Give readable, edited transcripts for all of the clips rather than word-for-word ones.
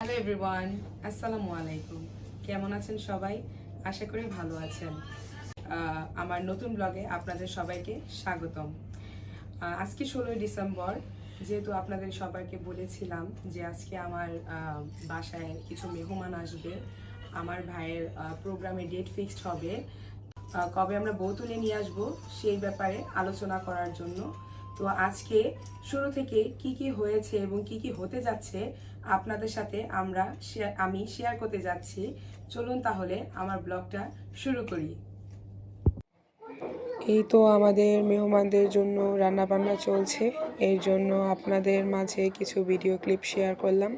Hello everyone, আসসালামু আলাইকুম। কেমন আছেন সবাই? আশা করি ভালো আছেন। আমার নতুন ব্লগে আপনাদের সবাইকে স্বাগতম। আজকে 16ই ডিসেম্বর, যেহেতু আপনাদের সবাইকে বলেছিলাম যে আজকে আমার বাসায় কিছু মেহমান আসবে, আমার ভাইয়ের প্রোগ্রামে ডেট ফিক্সড হবে। কবে আমরা বউ তুলে নিয়ে আসবো সেই ব্যাপারে আলোচনা করার জন্য। তো আজকে শুরু থেকে কি কি হয়েছে এবং কি কি হতে যাচ্ছে আপনাদের সাথে আমি শেয়ার করতে যাচ্ছি। চলুন তাহলে আমার ব্লগটা শুরু করি। এই তো আমাদের মেহমানদের জন্য রান্না বান্না চলছে, এর জন্য আপনাদের মাঝে কিছু ভিডিও ক্লিপ শেয়ার করলাম।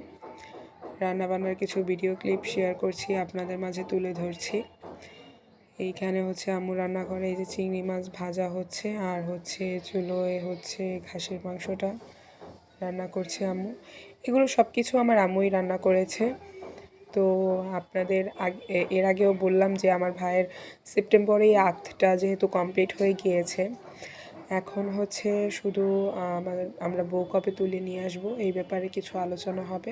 রান্নাবান্নার কিছু ভিডিও ক্লিপ শেয়ার করছি, আপনাদের মাঝে তুলে ধরছি। এইখানে হচ্ছে আম্মু রান্না করে, এই যে চিংড়ি মাছ ভাজা হচ্ছে, আর হচ্ছে চুলোয় হচ্ছে খাসির মাংসটা রান্না করছে আম্মু। এগুলো সব কিছু আমার আম্মুই রান্না করেছে। তো আপনাদের এর আগেও বললাম যে আমার ভাইয়ের সেপ্টেম্বরেই আর্টটা যেহেতু কমপ্লিট হয়ে গিয়েছে, এখন হচ্ছে শুধু আমরা বউ কবে তুলে নিয়ে আসবো এই ব্যাপারে কিছু আলোচনা হবে।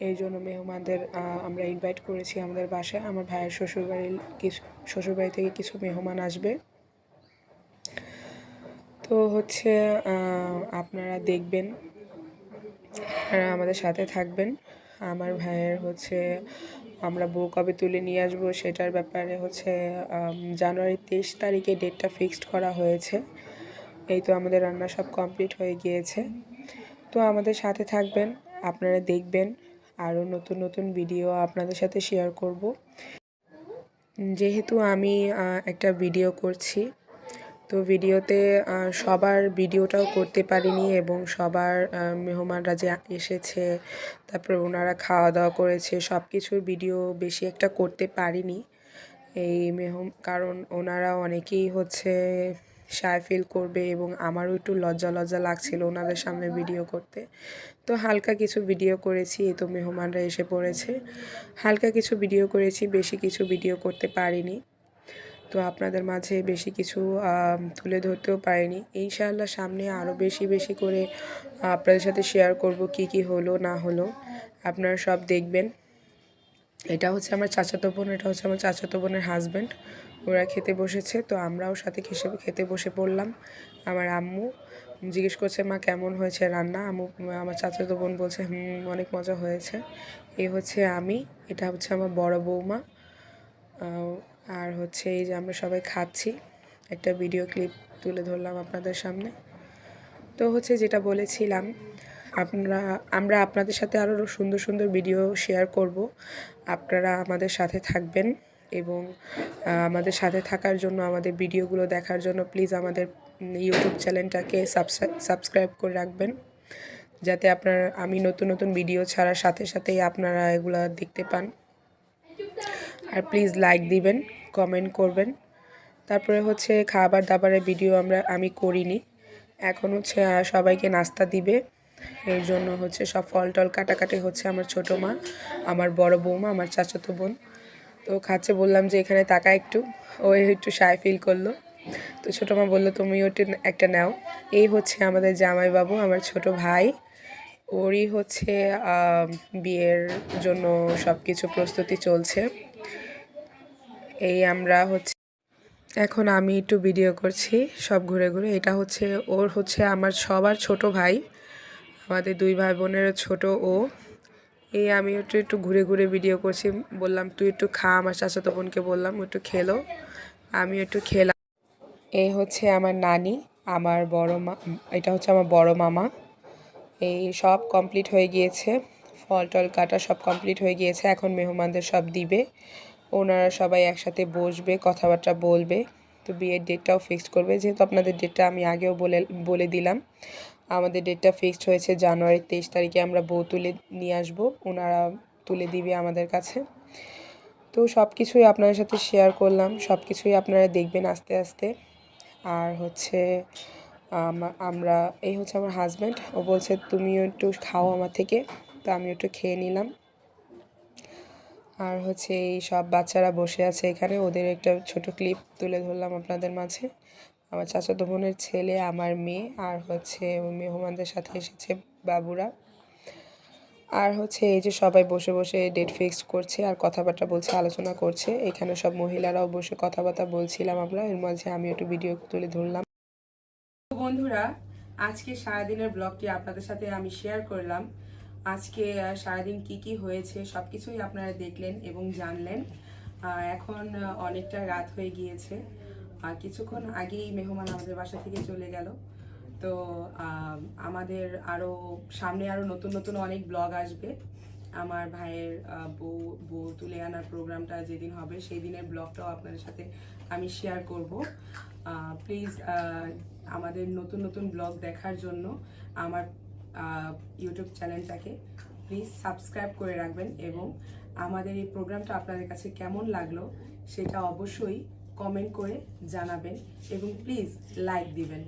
এই জন্য মেহমানদের আমরা ইনভাইট করেছি আমাদের বাসায়। আমার ভাইয়ের শ্বশুরবাড়ি থেকে কিছু মেহমান আসবে। তো হচ্ছে আপনারা দেখবেন, আমাদের সাথে থাকবেন। আমার ভাইয়ের হচ্ছে আমরা বউ কবে তুলে নিয়ে আসবো সেটার ব্যাপারে হচ্ছে জানুয়ারি 23 তারিখে ডেটটা ফিক্সড করা হয়েছে। এই তো আমাদের রান্না সব কমপ্লিট হয়ে গিয়েছে। তো আমাদের সাথে থাকবেন, আপনারা দেখবেন। আরও নতুন নতুন ভিডিও আপনাদের সাথে শেয়ার করব। যেহেতু আমি একটা ভিডিও করছি, তো ভিডিওতে সবার ভিডিওটাও করতে পারিনি, এবং সবার মেহমানরা যে এসেছে, তারপরে ওনারা খাওয়া দাওয়া করেছে, সব কিছুর ভিডিও বেশি একটা করতে পারিনি। কারণ ওনারা অনেকেই হচ্ছে শায় ফিল করবে, এবং আমারও একটু লজ্জা লজ্জা লাগছিল ওনাদের সামনে ভিডিও করতে। তো হালকা কিছু ভিডিও করেছি, এই তো মেহমানরা এসে পড়েছে। হালকা কিছু ভিডিও করেছি, বেশি কিছু ভিডিও করতে পারিনি। তো আপনাদের মাঝে বেশি কিছু তুলে ধরতেও পারিনি। ইনশাআল্লাহ সামনে আরও বেশি বেশি করে আপনাদের সাথে শেয়ার করব কি কি হলো না হলো, আপনারা সব দেখবেন। এটা হচ্ছে আমার চাচাতো বোন, এটা হচ্ছে আমার চাচাতো বোনের হাজব্যান্ড। ওরা খেতে বসেছে, তো আমরাও সাথে খেতে বসে পড়লাম। আমার আম্মু জিজ্ঞেস করছে, মা কেমন হয়েছে রান্না? আমার চাচাতো বোন বলছে অনেক মজা হয়েছে। এই হচ্ছে আমি, এটা হচ্ছে আমার বড় বৌমা, আর হচ্ছে এই যে আমরা সবাই খাচ্ছি। একটা ভিডিও ক্লিপ তুলে ধরলাম আপনাদের সামনে। তো হচ্ছে যেটা বলেছিলাম, আমরা আপনাদের সাথে আরও সুন্দর সুন্দর ভিডিও শেয়ার করব। আপনারা আমাদের সাথে থাকবেন, এবং আমাদের সাথে থাকার জন্য, আমাদের ভিডিওগুলো দেখার জন্য প্লিজ আমাদের ইউটিউব চ্যানেলটাকে সাবস্ক্রাইব করে রাখবেন, যাতে আমি নতুন নতুন ভিডিও ছাড়ার সাথে সাথেই আপনারা এগুলো দেখতে পান। আর প্লিজ লাইক দিবেন, কমেন্ট করবেন। তারপরে হচ্ছে খাবার দাবারের ভিডিও আমি করিনি। এখন হচ্ছে সবাইকে নাস্তা দিবে, এর জন্য হচ্ছে সব ফল টল কাটাকাটি হচ্ছে আমার ছোটো মা, আমার বড় বৌমা, আমার চাচাতো বোন। তো খাচ্ছে, বললাম যে এখানে তাকা একটু, ও একটু শায় ফিল করলো। তো ছোটো মা বললো তুমিও একটু একটা নাও। এই হচ্ছে আমাদের জামাইবাবু, আমার ছোট ভাই। ওরই হচ্ছে বিয়ের জন্য সব কিছু প্রস্তুতি চলছে। আমরা হচ্ছে এখন আমি একটু ভিডিও করছি সব ঘুরে ঘুরে। এটা হচ্ছে আমার সবার ছোট ভাই, আমাদের দুই ভাই বোনের ছোট ও। আমি একটু একটু ঘুরে ঘুরে ভিডিও করছি। বললাম তুই একটু খা, আমার চাচাতো বোনকে বললাম একটু খেলো, আমি একটু খেলাম। এই হচ্ছে আমার নানি, আমার বড় মা, এটা হচ্ছে আমার বড় মামা। এই সব কমপ্লিট হয়ে গিয়েছে, ফল টল কাটা সব কমপ্লিট হয়ে গিয়েছে। এখন মেহমানদের সব দিবে, ওনারা সবাই একসাথে বসবে, কথাবার্তা বলবে। তো বিয়ের ডেটটাও ফিক্সড করবে, যেহেতু আপনাদের ডেটটা আমি আগেও বলে দিলাম। আমাদের ডেটটা ফিক্সড হয়েছে জানুয়ারি 23 তারিখে আমরা বউ তুলে নিয়ে আসবো, ওনারা তুলে দিবে আমাদের কাছে। তো সব কিছুই আপনাদের সাথে শেয়ার করলাম, সব কিছুই আপনারা দেখবেন আস্তে আস্তে। আর হচ্ছে আমরা এই হচ্ছে আমার হাজব্যান্ড, ও বলছে তুমিও একটু খাও আমার থেকে, তো আমি একটু খেয়ে নিলাম। আর হচ্ছে এই সব বাচ্চারা বসে আছে এখানে, ওদের একটা ছোট ক্লিপ তুলে ধরলাম আপনাদের মাঝে। আমার চাচাতো বোনের ছেলে, আমার মেয়ে, আর হচ্ছে মেহমানদের সাথে এসেছে বাবুরা। আর হচ্ছে এই যে সবাই বসে বসে ডেট ফিক্সড করছে আর কথাবার্তা বলছে, আলোচনা করছে। এখানে সব মহিলারাও বসে কথাবার্তা বলছিলাম আমরা, এর মাঝে আমি একটু ভিডিও তুলে ধরলাম। বন্ধুরা, আজকে সারাদিনের ব্লগটি আপনাদের সাথে আমি শেয়ার করলাম। আজকে সারাদিন কি কি হয়েছে সবকিছুই আপনারা দেখলেন এবং জানলেন। এখন অনেকটা রাত হয়ে গিয়েছে, কিছুক্ষণ আগেই মেহমান আমাদের বাসা থেকে চলে গেল। তো আমাদের সামনে আরো নতুন নতুন অনেক ব্লগ আসবে। আমার ভাইয়ের বউ তুলে আনার প্রোগ্রামটা যেদিন হবে সেই দিনের ব্লগটাও আপনাদের সাথে আমি শেয়ার করব। প্লিজ আমাদের নতুন নতুন ব্লগ দেখার জন্য আমার ইউটিউব চ্যানেলটাকে প্লিজ সাবস্ক্রাইব করে রাখবেন এবং আমাদের এই প্রোগ্রামটা আপনাদের কাছে কেমন লাগলো সেটা অবশ্যই কমেন্ট করে জানাবেন এবং প্লিজ লাইক দিবেন।